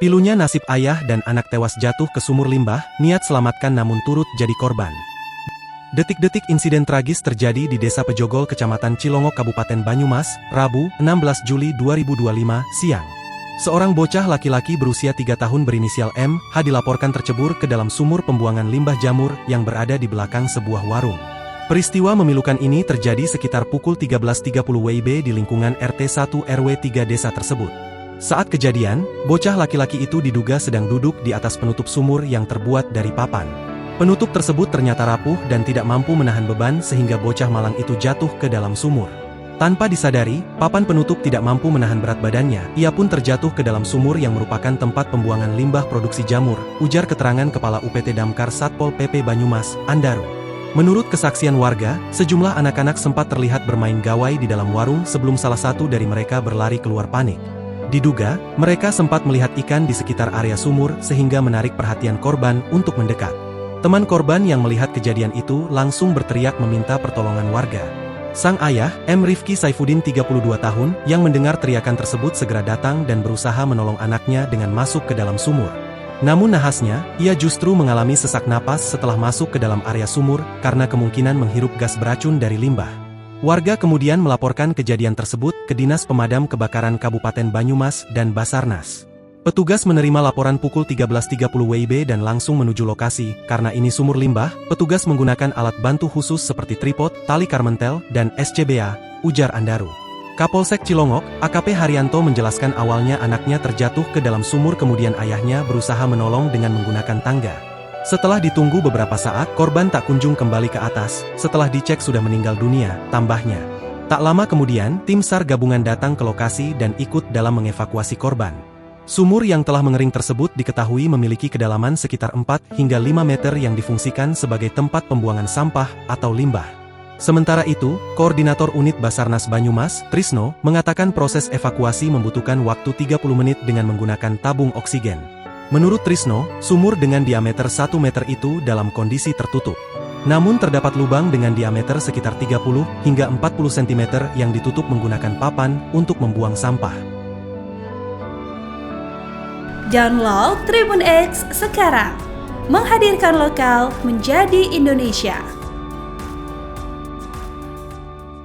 Pilunya nasib ayah dan anak tewas jatuh ke sumur limbah, niat selamatkan namun turut jadi korban. Detik-detik insiden tragis terjadi di Desa Pejogol, Kecamatan Cilongok, Kabupaten Banyumas, Rabu, 16 Juli 2025, siang. Seorang bocah laki-laki berusia 3 tahun berinisial MH dilaporkan tercebur ke dalam sumur pembuangan limbah jamur yang berada di belakang sebuah warung. Peristiwa memilukan ini terjadi sekitar pukul 13.30 WIB di lingkungan RT 1 RW 3 desa tersebut. Saat kejadian, bocah laki-laki itu diduga sedang duduk di atas penutup sumur yang terbuat dari papan. Penutup tersebut ternyata rapuh dan tidak mampu menahan beban sehingga bocah malang itu jatuh ke dalam sumur. Tanpa disadari, papan penutup tidak mampu menahan berat badannya, ia pun terjatuh ke dalam sumur yang merupakan tempat pembuangan limbah produksi jamur, ujar keterangan Kepala UPT Damkar Satpol PP Banyumas, Andaru. Menurut kesaksian warga, sejumlah anak-anak sempat terlihat bermain gawai di dalam warung sebelum salah satu dari mereka berlari keluar panik. Diduga, mereka sempat melihat ikan di sekitar area sumur sehingga menarik perhatian korban untuk mendekat. Teman korban yang melihat kejadian itu langsung berteriak meminta pertolongan warga. Sang ayah, M. Rifki Saifuddin 32 tahun, yang mendengar teriakan tersebut segera datang dan berusaha menolong anaknya dengan masuk ke dalam sumur. Namun nahasnya, ia justru mengalami sesak napas setelah masuk ke dalam area sumur karena kemungkinan menghirup gas beracun dari limbah. Warga kemudian melaporkan kejadian tersebut ke Dinas Pemadam Kebakaran Kabupaten Banyumas dan Basarnas. Petugas menerima laporan pukul 13.30 WIB dan langsung menuju lokasi. Karena ini sumur limbah, petugas menggunakan alat bantu khusus seperti tripod, tali karmentel, dan SCBA, ujar Andaru. Kapolsek Cilongok, AKP Haryanto menjelaskan awalnya anaknya terjatuh ke dalam sumur kemudian ayahnya berusaha menolong dengan menggunakan tangga. Setelah ditunggu beberapa saat, korban tak kunjung kembali ke atas. Setelah dicek sudah meninggal dunia, tambahnya. Tak lama kemudian, tim SAR gabungan datang ke lokasi dan ikut dalam mengevakuasi korban. Sumur yang telah mengering tersebut diketahui memiliki kedalaman sekitar 4 hingga 5 meter yang difungsikan sebagai tempat pembuangan sampah atau limbah. Sementara itu, Koordinator Unit Basarnas Banyumas, Trisno, mengatakan proses evakuasi membutuhkan waktu 30 menit dengan menggunakan tabung oksigen. Menurut Trisno, sumur dengan diameter 1 meter itu dalam kondisi tertutup. Namun terdapat lubang dengan diameter sekitar 30 hingga 40 cm yang ditutup menggunakan papan untuk membuang sampah. Download Tribun X sekarang, menghadirkan lokal menjadi Indonesia.